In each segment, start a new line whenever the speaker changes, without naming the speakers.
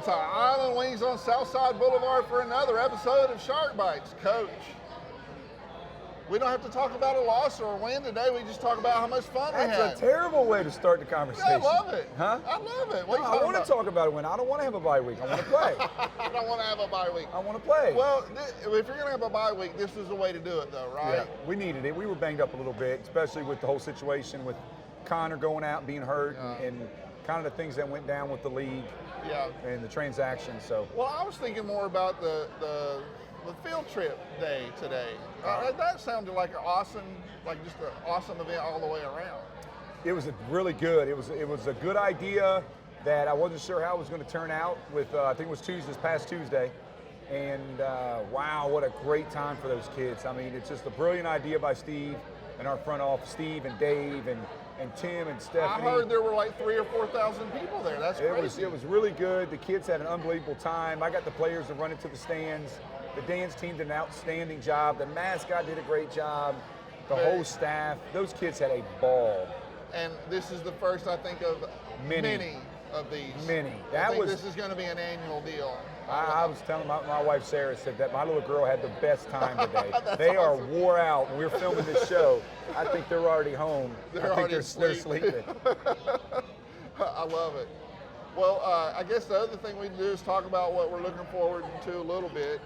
to Island Wings on Southside Boulevard for another episode of Shark Bites. Coach, we don't have to talk about a loss or a win today. We just talk about how much fun we had.
That's a terrible way to start the conversation.
Yeah, I love it.
Huh?
I love it. What
No, I want to talk about a win. I don't want to have a bye week. I want to play.
I don't want to have a bye week.
I want to play.
Well, if you're going to have a bye week, this is the way to do it, though, right?
Yeah, we needed it. We were banged up a little bit, especially with the whole situation with Connor going out and being hurt and kind of the things that went down with the league and the transactions. So.
Well, I was thinking more about the field trip day today. That sounded like an awesome, just an awesome event all the way around.
It was really good. It was a good idea that I wasn't sure how it was going to turn out with, I think it was this past Tuesday. And wow, what a great time for those kids. I mean, it's just a brilliant idea by Steve and our front office, Steve and Dave and Tim and Stephanie.
I heard there were like 3,000 or 4,000 people there. That's crazy.
It was really good. The kids had an unbelievable time. I got the players to run into the stands. The dance team did an outstanding job. The mascot did a great job. The whole staff. Those kids had a ball.
And this is the first, I think, of many of these.
Many.
This is going to be an annual deal.
I was telling my wife Sarah said that my little girl had the best time today.
awesome.
They are wore out. We're filming this show. I think they're already home. They're sleeping.
I love it. Well, I guess the other thing we can do is talk about what we're looking forward to a little bit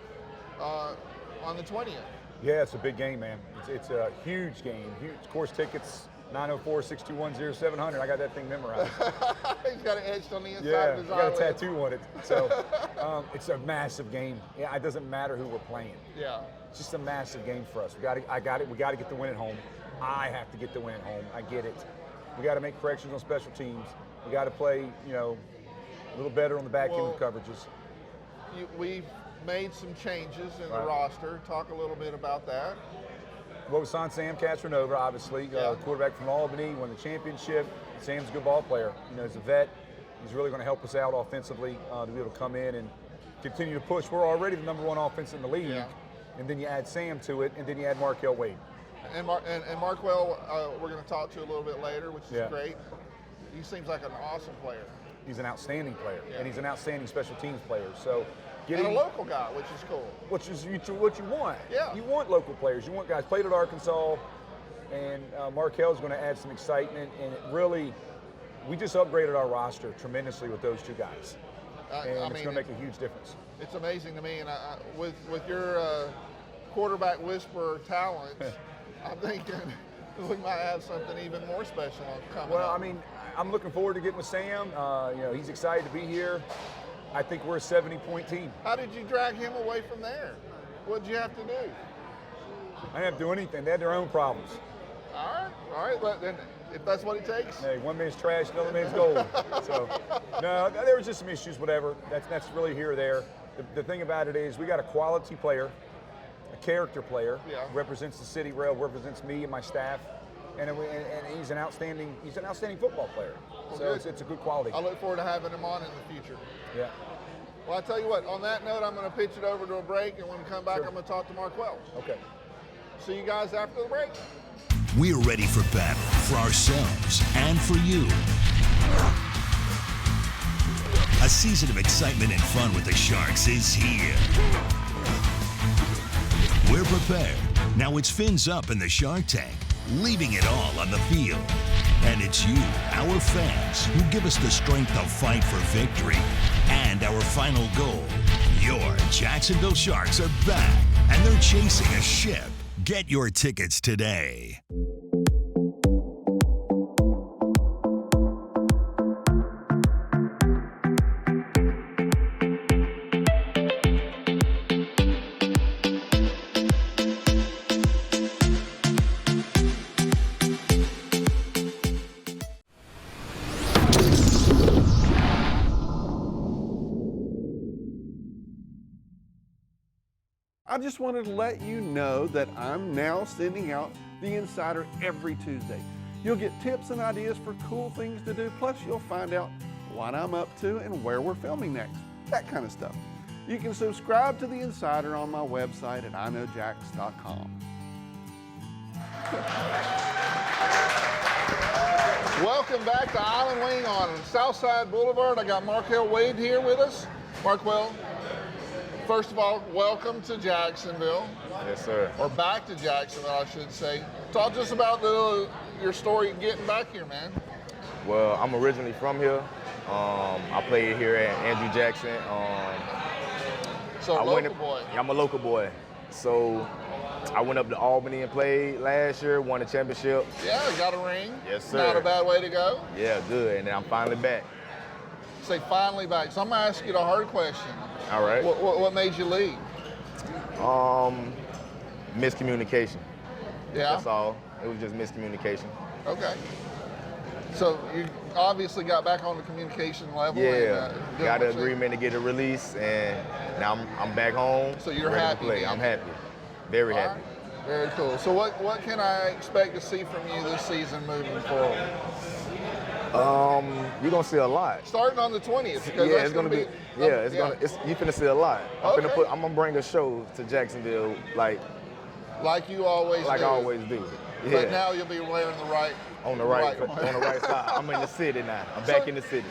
on the 20th.
Yeah, it's a big game, man. It's a huge game. Huge. Course tickets, 904-621-0700. I got that thing memorized.
He's got it etched on the inside of his eyelid.
Yeah, got a tattoo on it. So it's a massive game. Yeah, it doesn't matter who we're playing.
Yeah.
It's just a massive game for us. We got to get the win at home. I have to get the win at home. I get it. We got to make corrections on special teams. We got to play, a little better on the back end of coverages.
We've made some changes in the roster. Talk a little bit about that.
Well, we signed Sam Castronova, obviously, quarterback from Albany, won the championship. Sam's a good ball player. He's a vet. He's really going to help us out offensively to be able to come in and continue to push. We're already the number one offense in the league, and then you add Sam to it, and then you add Markel Wade.
And Markwell, we're going to talk to a little bit later, which is great. He seems like an awesome player.
He's an outstanding player, and he's an outstanding special teams player. So.
And a local guy, which is cool.
Which is what you want.
Yeah.
You want local players. You want guys played at Arkansas, and Markel's going to add some excitement. And it really, we just upgraded our roster tremendously with those two guys, and it's going to make a huge difference.
It's amazing to me, and with your quarterback whisperer talent, I'm thinking we might have something even more special coming up.
Well, I mean, I'm looking forward to getting with Sam. He's excited to be here. I think we're a 70-point team.
How did you drag him away from there? What did you have to do?
I didn't have to do anything. They had their own problems.
All right. But then, if that's what it takes.
Hey, one man's trash, another man's gold. So, no, there was just some issues, whatever. That's really here or there. The thing about it is we got a quality player, a character player, represents the city, represents me and my staff. And he's an outstanding football player.
Well,
so it's a good quality.
I look forward to having him on in the future.
Yeah.
Well, I tell you what, on that note, I'm going to pitch it over to a break, and when we come back, I'm going to talk to Markwell.
Okay.
See you guys after the break.
We're ready for battle for ourselves and for you. A season of excitement and fun with the Sharks is here. We're prepared. Now it's fins up in the Shark Tank, leaving it all on the field. And it's you, our fans, who give us the strength to fight for victory. And our final goal, your Jacksonville Sharks are back, and they're chasing a ship. Get your tickets today.
I just wanted to let you know that I'm now sending out the Insider every Tuesday. You'll get tips and ideas for cool things to do, plus you'll find out what I'm up to and where we're filming next, that kind of stuff. You can subscribe to the Insider on my website at iknowjax.com. Welcome back to Island Wing on Southside Boulevard. I got Markel Wade here with us. Markwell, first of all, welcome to Jacksonville.
Yes, sir.
Or back to Jacksonville, I should say. Talk to us about your story getting back here, man.
Well, I'm originally from here. I played here at Andrew Jackson.
So a local boy.
I'm a local boy. So I went up to Albany and played last year, won a championship.
Yeah, got a ring.
Yes, sir.
Not a bad way to go.
Yeah, good. And then I'm finally back.
Say finally back. So I'm gonna ask you the hard question.
All right.
What made you leave?
Miscommunication.
Yeah.
That's all. It was just miscommunication.
Okay. So you obviously got back on the communication level.
Yeah.
And,
Got an agreement to get a release, and now I'm back home.
So you're
ready to
happy
play.
then?
I'm happy. Very
All
happy.
right. Very cool. So what can I expect to see from you this season moving forward?
You're gonna see a lot.
Starting on the 20th. Because
Yeah,
that's
it's gonna be. Yeah, you finna see a lot.
Okay.
I'm gonna bring a show to Jacksonville, like
you always
I
do.
always do. Yeah.
But now you'll be wearing the right.
on the right
one.
on the right side. I'm in the city now. I'm back in the city.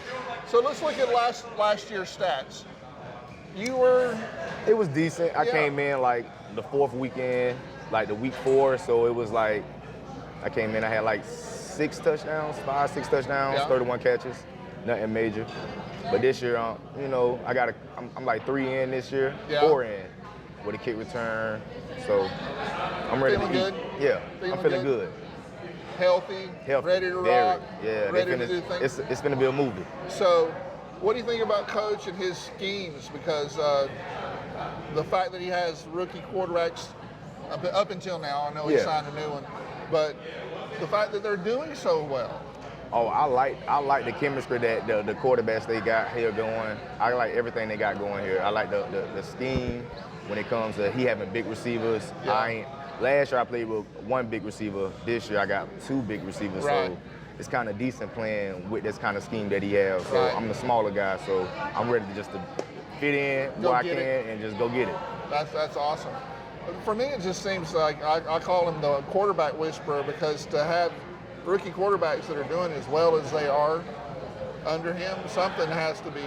So let's look at last year's stats.
It was decent. I
Yeah.
came in like the fourth weekend, like the week 4. So it was like I came in. I had like 6 touchdowns, 5, 6 touchdowns,
Yeah.
31 catches, nothing major. But this year, I'm like 3 in this year,
Yeah.
4 in with a kick return. So I'm ready
Feeling
to
good?
eat. Yeah,
Feeling
I'm feeling
good?
good.
Healthy, ready to
very.
rock,
Yeah,
ready to do things.
It's gonna be a movie.
So, what do you think about Coach and his schemes? Because the fact that he has rookie quarterbacks up until now, I know he
Yeah.
signed a new one, but the fact that they're doing so well.
Oh, I like the chemistry that the quarterbacks they got here going. I like everything they got going here. I like the scheme when it comes to he having big receivers.
Yeah.
Last year I played with 1 big receiver. This year I got 2 big receivers.
Right.
So it's kind of decent playing with this kind of scheme that he has. So
Right.
I'm the smaller guy, so I'm ready to fit in
Go
where I
get
can
it.
and just go get it.
That's awesome. For me, it just seems like I call him the quarterback whisperer because to have rookie quarterbacks that are doing as well as they are under him, something has to be.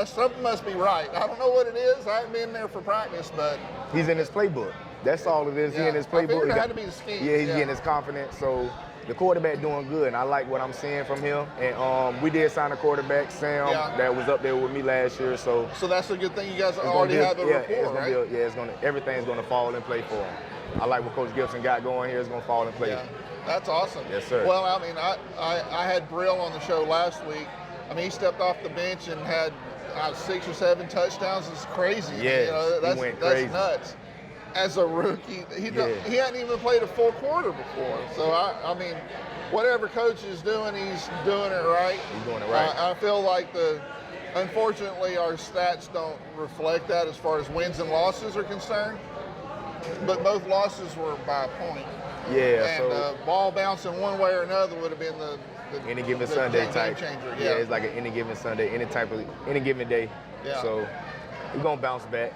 Something must be right. I don't know what it is. I haven't been there for practice, but
He's in his playbook. That's all it is.
Yeah.
He in his
I
playbook.
figured
He
it
got-
had to be the scheme.
Yeah, he's
Yeah.
getting his confidence. So the quarterback doing good, and I like what I'm seeing from him. And we did sign a quarterback, Sam,
Yeah.
that was up there with me last year. So
so that's a good thing. You guys
it's gonna
already
be
have a rapport, right?
everything's gonna fall in play for him. I like what Coach Gibson got going here. It's gonna fall in play.
Yeah, that's awesome.
Yes, sir.
Well, I mean, I had Brill on the show last week. I mean, he stepped off the bench and had 6 or 7 touchdowns. It's crazy.
Yes,
that's,
he went
that's
crazy.
nuts. As a rookie, he hadn't even played a full quarter before. So I mean, whatever Coach is doing, he's doing it right.
He's doing it right.
I feel like unfortunately, our stats don't reflect that as far as wins and losses are concerned. But both losses were by a point.
Yeah.
And
So
ball bouncing one way or another would have been the
any given
the
Sunday
game
type.
changer.
Yeah, it's like an any given Sunday, any given day.
Yeah.
So we're gonna bounce back.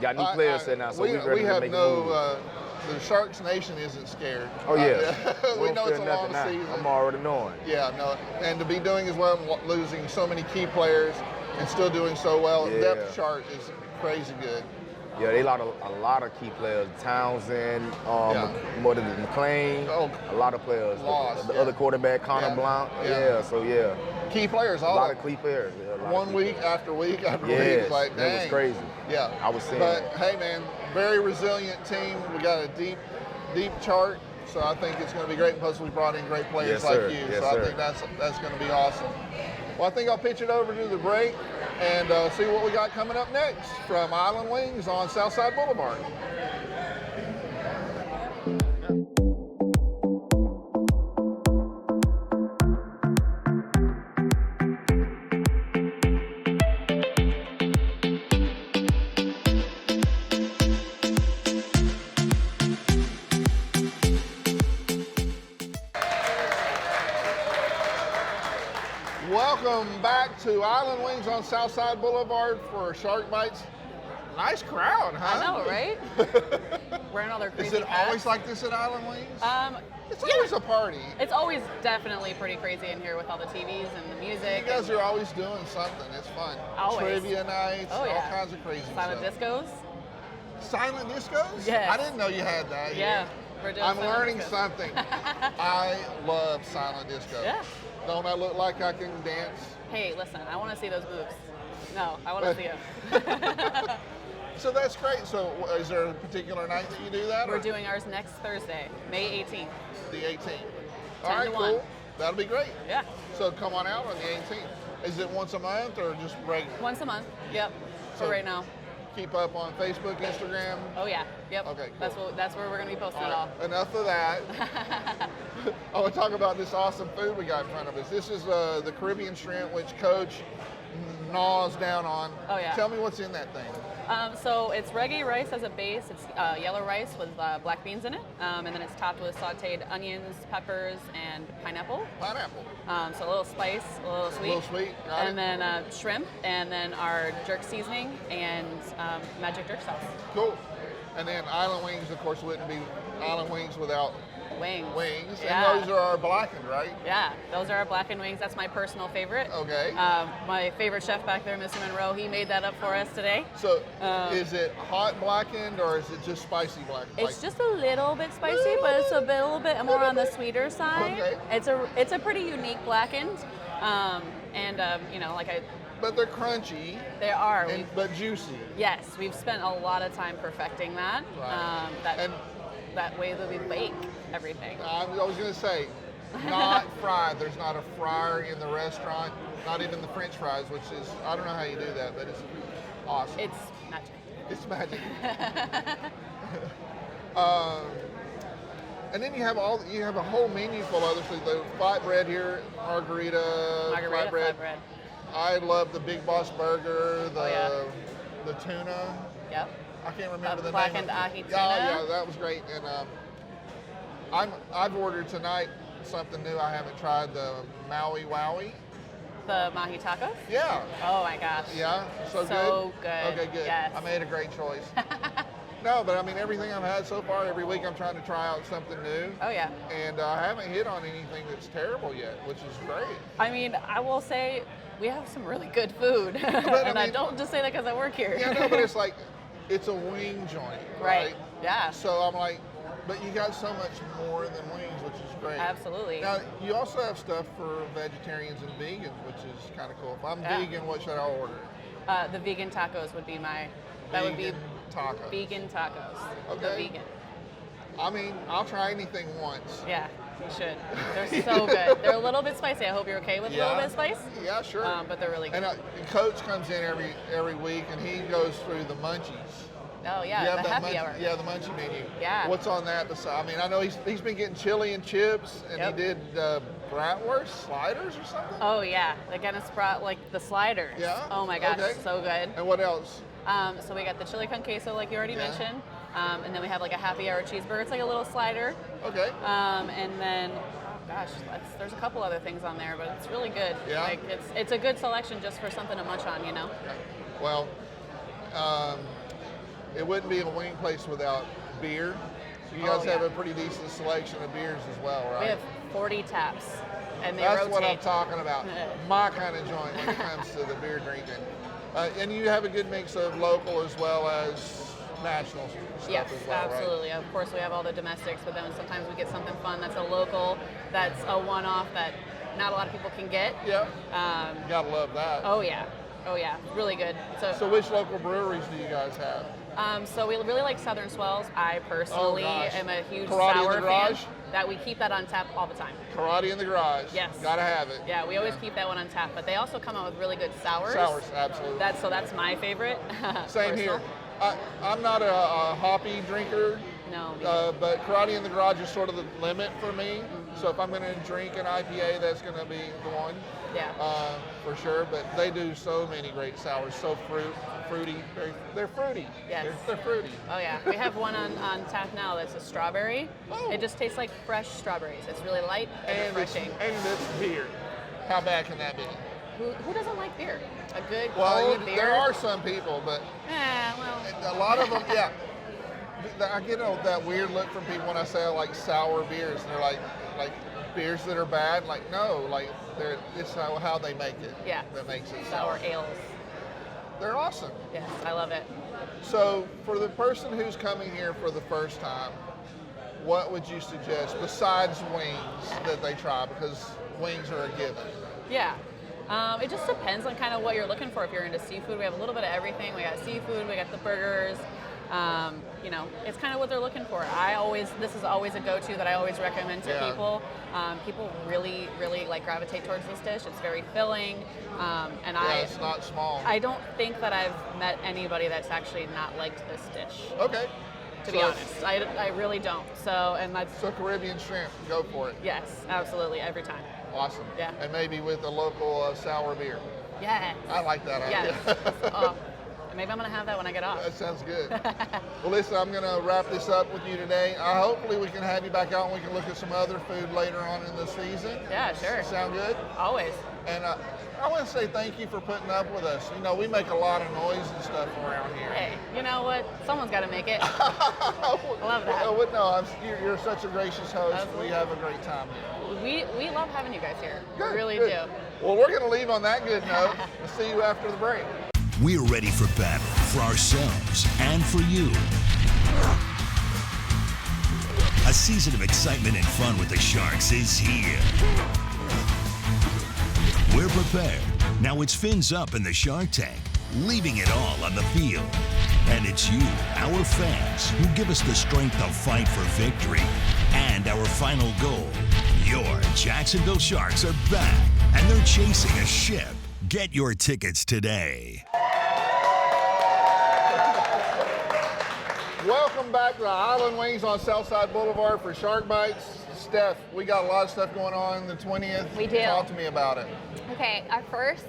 Got new players sitting out, so we're ready
we
to
have
make a
no.
move.
The Sharks Nation isn't scared.
Oh yeah.
We know it's a
Nothing
long
now.
season.
I'm already knowing.
Yeah, no, and to be doing as well, losing so many key players and still doing so well,
Yeah.
depth chart is crazy good.
Yeah, they lost a lot of key players. Townsend, more than McLean, a lot of players.
Lost,
The
yeah.
other quarterback, Connor
Yeah.
Blount.
Yeah.
Yeah.
Key players,
A
all
lot
of
of key players. Yeah, a lot of
one
key
week
players.
after week after week.
Yes,
It's like,
that was
dang.
crazy.
Yeah,
I was seeing
But
it.
hey, man, very resilient team. We got a deep chart, so I think it's going to be great. Plus, we brought in great players
Yes, sir.
like you,
Yes,
so I
sir.
think that's going to be awesome. Well, I think I'll pitch it over to the break and see what we got coming up next from Island Wings on Southside Boulevard. Welcome back to Island Wings on Southside Boulevard for Shark Bites. Nice crowd, huh?
I know, right? Wearing all their crazy
Is it
hats.
always like this at Island Wings? It's
yeah.
always a party.
It's always definitely pretty crazy in here with all the TVs and the music.
You guys are always doing something. It's fun.
Always.
Trivia nights,
Oh, yeah.
all kinds of crazy
Silent
stuff.
discos.
Silent discos?
Yes.
I didn't know you had that.
Yeah. We're doing
I'm
silent
learning
discos.
something. I love silent disco.
Yeah.
Don't I look like I can dance?
Hey, listen, I want to see those boobs. No, I want to see them.
So that's great. So is there a particular night you do that?
We're
or
doing ours next Thursday, May 18th.
the 18th.
10
All right,
to
cool.
1.
That'll be great.
Yeah.
So come on out on the 18th. Is it once a month or just regular?
Once a month. Yep.
So-
For right now.
Keep up on Facebook, Instagram.
Oh yeah. Yep.
Okay, cool.
That's where we're gonna be posting
All
it all.
right, enough of that. I want to talk about this awesome food we got in front of us. This is the Caribbean shrimp, which Coach gnaws down on.
Oh, yeah.
Tell me what's in that thing.
So it's reggae rice as a base. It's yellow rice with black beans in it, and then it's topped with sautéed onions, peppers, and pineapple.
Pineapple.
So a little spice, a little sweet.
A little sweet. Got
And
it.
then shrimp, and then our jerk seasoning and magic jerk sauce.
Cool. And then Island Wings, of course, wouldn't be Island Wings without
Wings.
wings.
Yeah.
And those are our blackened, right?
Yeah, those are our blackened wings. That's my personal favorite.
Okay.
My favorite chef back there, Mr. Monroe, he made that up for us today.
So is it hot blackened or is it just spicy blackened?
It's just a little bit spicy, but it's a little bit more on the sweeter side.
Okay.
It's a pretty unique blackened, you know,
But they're crunchy,
they are.
but juicy.
Yes, we've spent a lot of time perfecting that.
Right. And
that way that we bake everything.
I was going to say, not fried. There's not a fryer in the restaurant, not even the French fries, which is, I don't know how you do that, but it's awesome.
It's magic.
It's magic. And then you have a whole menu full of other things. The flatbread here, margarita flatbread. I love the Big Boss burger, the tuna.
Yep.
I can't remember the name.
Blackened ahi tuna.
Yeah, that was great. And I've ordered tonight something new I haven't tried, the Maui Wowie.
The mahi tacos?
Yeah.
Oh my gosh.
Yeah? So
good.
Okay, good.
Yes.
I made a great choice. No, but I mean, everything I've had so far, every week I'm trying to try out something new.
Oh yeah.
And I haven't hit on anything that's terrible yet, which is great.
I mean, I will say we have some really good food. I don't just say that because I work here.
Yeah, no, but it's like, it's a wing joint, right?
Yeah.
So I'm like, but you got so much more than wings, which is great.
Absolutely.
Now, you also have stuff for vegetarians and vegans, which is kind of cool. If I'm vegan, what should I order?
The vegan tacos would be would be
tacos.
vegan tacos.
Okay.
The vegan.
I mean, I'll try anything once.
Yeah, you should. They're so good. They're a little bit spicy. I hope you're okay with a little bit of spice.
Yeah, sure.
But they're really good.
And Coach comes in every week, and he goes through the munchies.
Oh
You
yeah,
have
the
that
happy hour.
Yeah, the munchie menu.
Yeah.
What's on that? I mean, I know he's been getting chili and chips, and
Yep.
he did bratwurst sliders or something.
Oh yeah, the Guinness brought like the sliders.
Yeah?
Oh my gosh,
Okay.
so good.
And what else?
So we got the chili con queso, like you already
Yeah.
mentioned, and then we have like a happy hour cheeseburger. It's like a little slider.
Okay.
And then, oh gosh, there's a couple other things on there, but it's really good.
Yeah?
Like it's a good selection just for something to munch on, you know.
Well, it wouldn't be a wing place without beer. You guys have a pretty decent selection of beers as well, right?
We have 40 taps, and they
That's
rotate.
what I'm talking about. My kind of joint when it comes to the beer drinking. And you have a good mix of local as well as national stuff
Yes,
as well,
absolutely. Of course, we have all the domestics, but then sometimes we get something fun that's a local, that's a one-off that not a lot of people can get.
right? Yeah. Gotta love that.
Oh yeah, really good.
So which local breweries do you guys have?
So we really like Southern Swells. I personally
gosh.
am a huge
Karate in the
sour fan.
Garage?
That we keep that on tap all the time.
Karate in the Garage.
Yes.
Gotta have it.
Yeah, we always keep that one on tap. But they also come out with really good sours.
Sours, absolutely.
That's my favorite.
Same here.
personal.
I'm not a hoppy drinker.
No. Me
But Karate in the Garage is sort of the limit for me. So if I'm going to drink an IPA, that's going to be the one.
Yeah.
For sure. But they do so many great sours. So fruity. They're fruity.
Yes.
They're fruity.
Oh yeah, we have one on tap now that's a strawberry.
Oh.
It just tastes like fresh strawberries. It's really light and
And
refreshing.
it's beer. How bad can that be?
Who doesn't like beer? A good
Well,
cold beer.
there are some people, but
Well,
a lot of them, yeah. I get that weird look from people when I say I like sour beers. They're like beers that are bad. Like, no, like it's how they make it.
Yeah.
That makes it
sour
sour.
ales.
They're awesome.
Yes, I love it.
So for the person who's coming here for the first time, what would you suggest besides wings that they try? Because wings are a given.
Yeah. It just depends on kind of what you're looking for. If you're into seafood, we have a little bit of everything. We got seafood, we got the burgers. You know, it's kind of what they're looking for. This is always a go-to that I always recommend to people. People really, really like gravitate towards this dish. It's very filling, and
it's not small.
I don't think that I've met anybody that's actually not liked this dish.
Okay.
To be honest, I really don't. So
Caribbean shrimp, go for it.
Yes, absolutely, every time.
Awesome.
Yeah.
And maybe with a local sour beer.
Yes.
I like that idea.
Yes. Maybe I'm going to have that when I get off.
That sounds good. Well, listen, I'm going to wrap this up with you today. Hopefully we can have you back out and we can look at some other food later on in the season.
Yeah, sure.
Sound good?
Always.
And I want to say thank you for putting up with us. You know, we make a lot of noise and stuff around here.
Hey, you know what? Someone's got to make it. I love that.
No, you're such a gracious host.
Absolutely.
We have a great time here.
We love having you guys here.
Good,
we really
good.
do.
Well, we're going to leave on that good note. We'll see you after the break.
We're ready for battle for ourselves and for you. A season of excitement and fun with the Sharks is here. We're prepared. Now it's fins up in the Shark Tank, leaving it all on the field. And it's you, our fans, who give us the strength to fight for victory. And our final goal, your Jacksonville Sharks are back, and they're chasing a ship. Get your tickets today.
Welcome back to the Island Wings on Southside Boulevard for Shark Bites. Steph, we got a lot of stuff going on the 20th.
We do.
Talk to me about it.
Okay, our first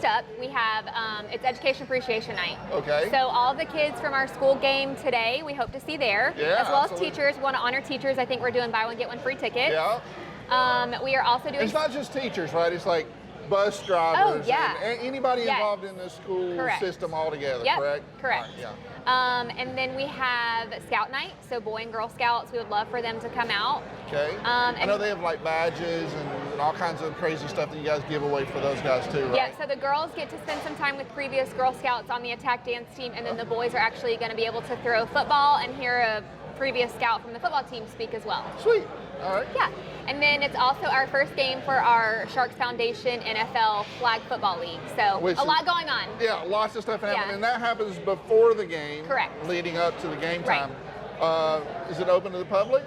up, we have it's Education Appreciation Night.
Okay.
So all the kids from our school game today, we hope to see there.
Yeah,
as well
absolutely.
as teachers. We want to honor teachers. I think we're doing buy one get one free tickets.
Yeah.
We are also doing.
It's not just teachers, right? It's like bus drivers.
Oh, yeah.
And anybody
Yes.
involved in the school
Correct.
system altogether,
Yep,
correct?
correct.
All right, yeah.
And then we have Scout Night. So Boy and Girl Scouts, we would love for them to come out.
Okay. I know they have like badges and all kinds of crazy stuff that you guys give away for those guys too, right?
Yeah, so the girls get to spend some time with previous Girl Scouts on the attack dance team, and then the boys are actually going to be able to throw football and hear a previous scout from the football team speak as well.
Sweet. All right.
Yeah, and then it's also our first game for our Sharks Foundation NFL Flag Football League. So
Which
a lot going on.
Yeah, lots of stuff happening,
Yeah.
and that happens before the game.
Correct.
Leading up to the game
Right.
time. Is it open to the public?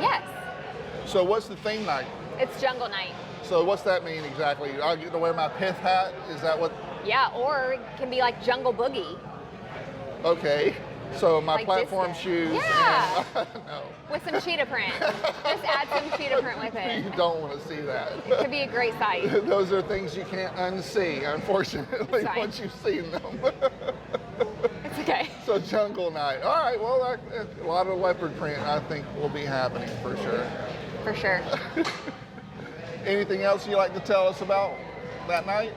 Yes,
So what's the theme night?
it's Jungle Night.
So what's that mean exactly? I get to wear my pith hat? Is that what?
Yeah, or it can be like Jungle Boogie
Okay. So my
Like
platform
disco.
shoes.
Yeah.
And, no.
with some cheetah print. Just add some cheetah print with
You
it.
don't want to see that.
It could be a great sight.
Those are things you can't unsee, unfortunately,
It's fine.
once you've seen them.
It's okay.
So jungle night. All right, well, a lot of leopard print, I think, will be happening for sure.
For sure.
Anything else you'd like to tell us about that night?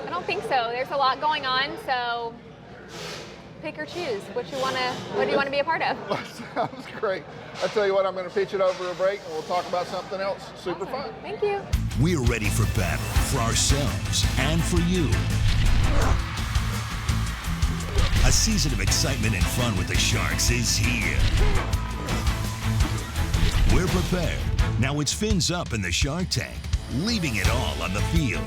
I don't think so. There's a lot going on, so pick or choose what do you want to be a part of.
Sounds great. I tell you what, I'm going to pitch it over a break, and we'll talk about something else super fun.
Thank you.
We're ready for battle for ourselves and for you. A season of excitement and fun with the Sharks is here. We're prepared. Now it's fins up in the Shark Tank, leaving it all on the field.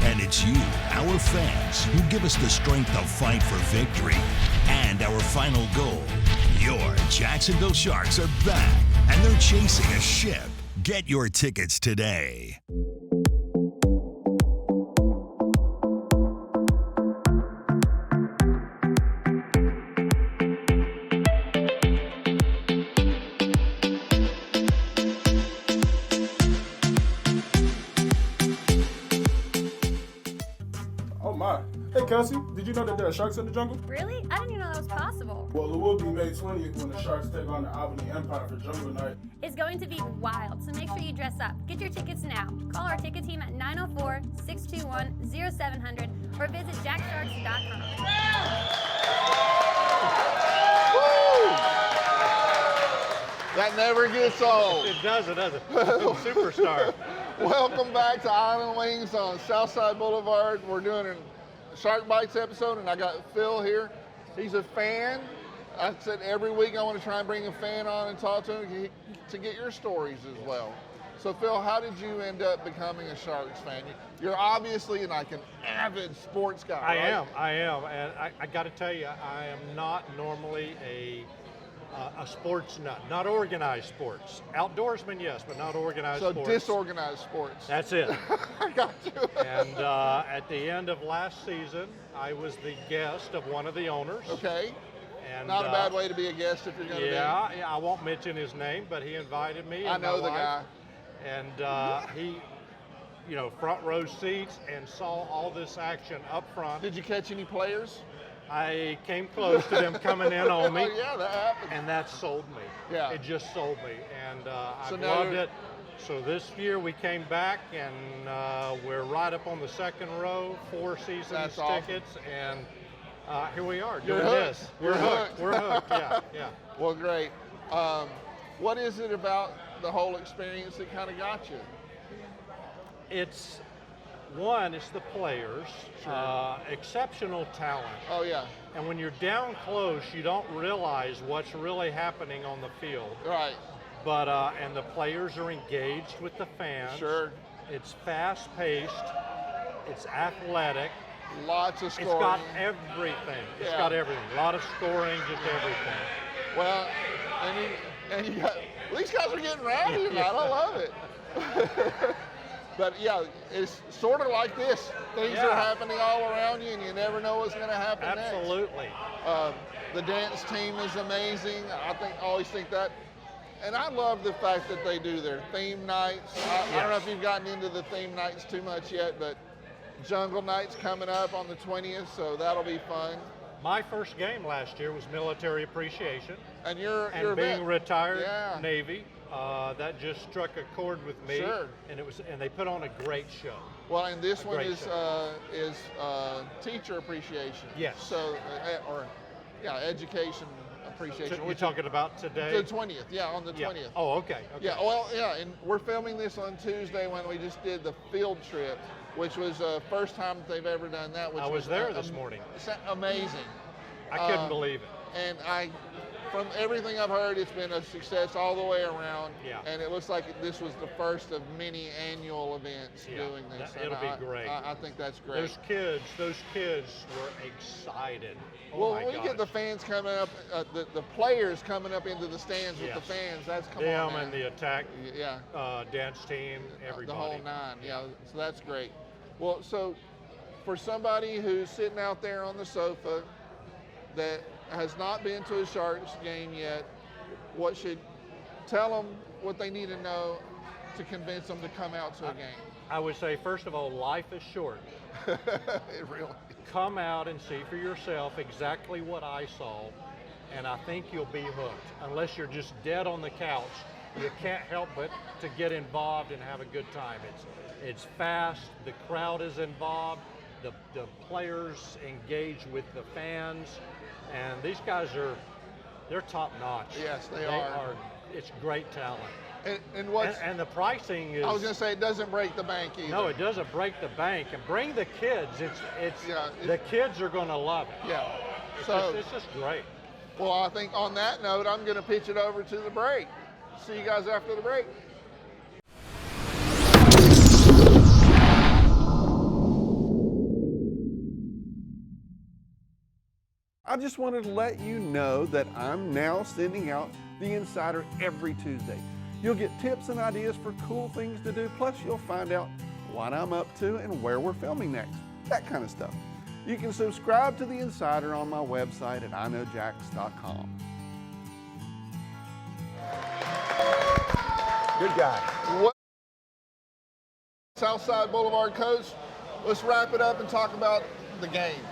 And it's you, our fans, who give us the strength to fight for victory. And our final goal, your Jacksonville Sharks are back, and they're chasing a ship. Get your tickets today.
Oh my. Hey Kelsey, did you know that there are sharks in the jungle?
Really? I didn't even know that was possible.
Well, it will be May 20th when the Sharks take on the Albany Empire for Jungle Night.
It's going to be wild, so make sure you dress up. Get your tickets now. Call our ticket team at 904-621-0700 or visit jacksharks.com.
That never gets old.
It doesn't. Superstar.
Welcome back to Island Wings on Southside Boulevard. We're doing a Shark Bites episode, and I got Phil here. He's a fan. I said every week I want to try and bring a fan on and talk to him to get your stories as well. So Phil, how did you end up becoming a Sharks fan? You're obviously like an avid sports guy, right?
I am, and I got to tell you, I am not normally a sports nut, not organized sports. Outdoorsman, yes, but not organized sports.
So disorganized sports.
That's it.
I got you.
And at the end of last season, I was the guest of one of the owners.
Okay.
And,
not a bad way to be a guest if you're going to be.
Yeah, I won't mention his name, but he invited me.
I know the guy.
And he, front row seats and saw all this action up front.
Did you catch any players?
I came close to them coming in on me.
Oh, yeah, that happened.
And that sold me.
Yeah.
It just sold me. And I
So
loved it. So this year we came back and we're right up on the second row, 4 seasons
That's
tickets.
awesome.
And here we are
You're
doing
hooked.
this. We're hooked. We're hooked. Yeah.
Well, great. What is it about the whole experience that kind of got you?
It's the players, exceptional talent.
Oh, yeah.
And when you're down close, you don't realize what's really happening on the field.
Right.
But and the players are engaged with the fans.
Sure.
It's fast-paced. It's athletic.
Lots of scoring.
It's got everything. It's
Yeah.
got everything. A lot of scoring, just everything.
Well, and you got, these guys are getting rowdy tonight. I love it. But yeah, it's sort of like this. Things are happening all around you, and you never know what's going to happen
Absolutely.
next. The dance team is amazing. I always think that. And I love the fact that they do their theme nights. I don't know if you've gotten into the theme nights too much yet, but Jungle Night's coming up on the 20th, so that'll be fun.
My first game last year was military appreciation.
And you're
being retired
Yeah.
Navy. That just struck a chord with me.
Sure.
And they put on a great show.
Well, and this one
great
is teacher appreciation.
Yes.
So, education appreciation.
You're talking about today?
The 20th, on the 20th.
Oh, okay.
Yeah, and we're filming this on Tuesday when we just did the field trip, which was the first time that they've ever done that. Which
I was there this morning.
Amazing.
I couldn't believe it.
And from everything I've heard, it's been a success all the way around.
Yeah.
And it looks like this was the first of many annual events doing this.
It'll be great.
I think that's great.
Those kids were excited.
Well, when you get the fans coming up, the players coming up into the stands with the fans, that's
them and the attack dance team, everybody.
The whole nine, so that's great. Well, so for somebody who's sitting out there on the sofa that has not been to a Sharks game yet, tell them what they need to know to convince them to come out to a game?
I would say, first of all, life is short.
It really is.
Come out and see for yourself exactly what I saw, and I think you'll be hooked. Unless you're just dead on the couch, you can't help but to get involved and have a good time. It's fast, the crowd is involved, the players engage with the fans, and these guys they're top notch.
Yes, they are.
It's great talent.
And
the pricing is.
I was going to say, it doesn't break the bank either.
No, it doesn't break the bank. And bring the kids. The kids are going to love it.
Yeah.
It's just great.
Well, I think on that note, I'm going to pitch it over to the break. See you guys after the break. I just wanted to let you know that I'm now sending out the Insider every Tuesday. You'll get tips and ideas for cool things to do, plus you'll find out what I'm up to and where we're filming next, that kind of stuff. You can subscribe to the Insider on my website at iknowjacks.com.
Good guy.
What? Southside Boulevard coach, let's wrap it up and talk about the game.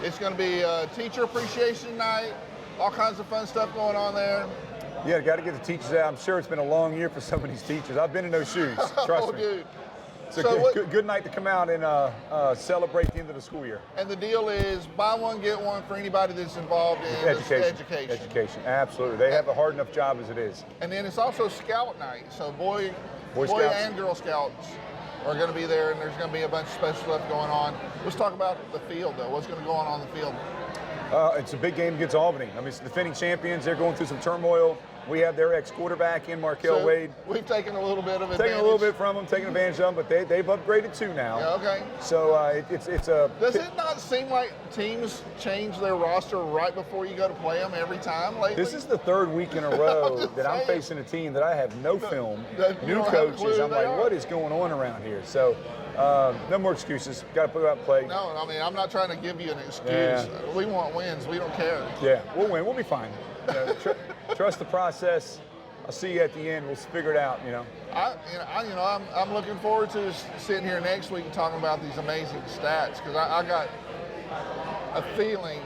It's going to be a teacher appreciation night, all kinds of fun stuff going on there.
Yeah, got to get the teachers out. I'm sure it's been a long year for some of these teachers. I've been in those shoes, trust me.
Dude.
It's a good night to come out and celebrate the end of the school year.
And the deal is buy one, get one for anybody that's involved in education.
Education, absolutely. They have a hard enough job as it is.
And then it's also Scout Night. So boy
Scouts
and Girl Scouts are going to be there, and there's going to be a bunch of special stuff going on. Let's talk about the field, though. What's going to go on the field?
It's a big game against Albany. I mean, it's the defending champions. They're going through some turmoil. We have their ex-quarterback in Markel Wade.
We've taken a little bit of advantage.
Taking a little bit from them, taking advantage of them, but they've upgraded too now.
Yeah, okay.
So it's a.
Does it not seem like teams change their roster right before you go to play them every time lately?
This is the third week in a row that I'm facing a team that I have no film, new coaches. I'm like, what is going on around here? So no more excuses. Got to put it out and play.
No, I mean, I'm not trying to give you an excuse.
Yeah.
We want wins. We don't care.
Yeah, we'll win. We'll be fine. Trust the process. I'll see you at the end. We'll figure it out.
I'm looking forward to sitting here next week and talking about these amazing stats because I got a feeling.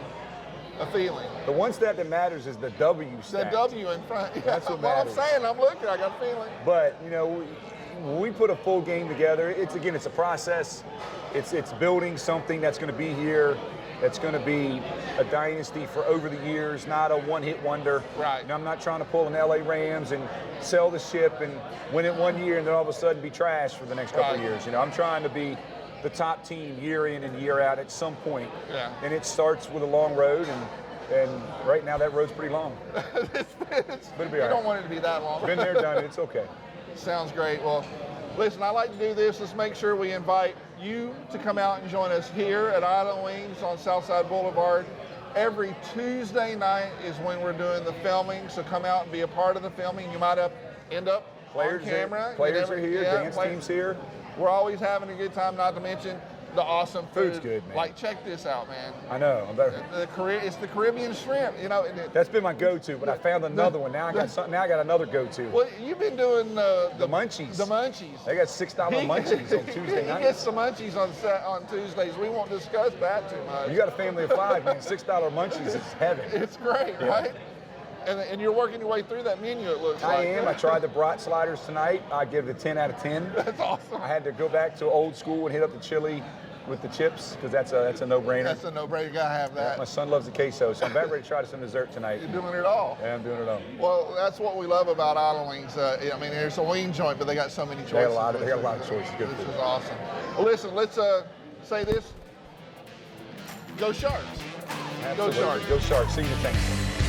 The one stat that matters is the W stat.
The W in front.
That's what matters.
I'm saying. I'm looking. I got a feeling.
But when we put a full game together, it's a process. It's building something that's going to be here. That's going to be a dynasty for over the years, not a one-hit wonder.
Right.
And I'm not trying to pull an LA Rams and sell the ship and win it 1 year and then all of a sudden be trash for the next couple of years. I'm trying to be the top team year in and year out at some point.
Yeah.
And it starts with a long road, and right now that road's pretty long. But it'll be all right.
You don't want it to be that long.
Been there, done it. It's okay.
Sounds great. Well, listen, I like to do this. Let's make sure we invite you to come out and join us here at Island Wings on Southside Boulevard. Every Tuesday night is when we're doing the filming, so come out and be a part of the filming. You might end up on camera.
Players are here, dance team's here.
We're always having a good time, not to mention the awesome food.
Food's good, man.
Like, check this out, man.
I know.
It's the Caribbean shrimp.
That's been my go-to, but I found another one. Now I got something. Now I got another go-to.
Well, you've been doing the
munchies.
The munchies.
They got $6 munchies on Tuesday night.
He gets the munchies on Tuesdays. We won't discuss that too much.
You got a family of 5, man. $6 munchies is heaven.
It's great, right? And you're working your way through that menu, it looks like.
I am. I tried the brat sliders tonight. I give it a 10 out of 10.
That's awesome.
I had to go back to old school and hit up the chili with the chips because that's a no-brainer.
That's a no-brainer. You gotta have that.
My son loves the queso, so I'm about ready to try some dessert tonight.
You're doing it all.
Yeah, I'm doing it all.
Well, that's what we love about Island Wings. There's a wing joint, but they got so many choices.
They got a lot of choices. Good
This
food.
is awesome. Well, listen, let's say this. Go Sharks.
Absolutely.
Go Sharks.
Go Sharks. See you next time.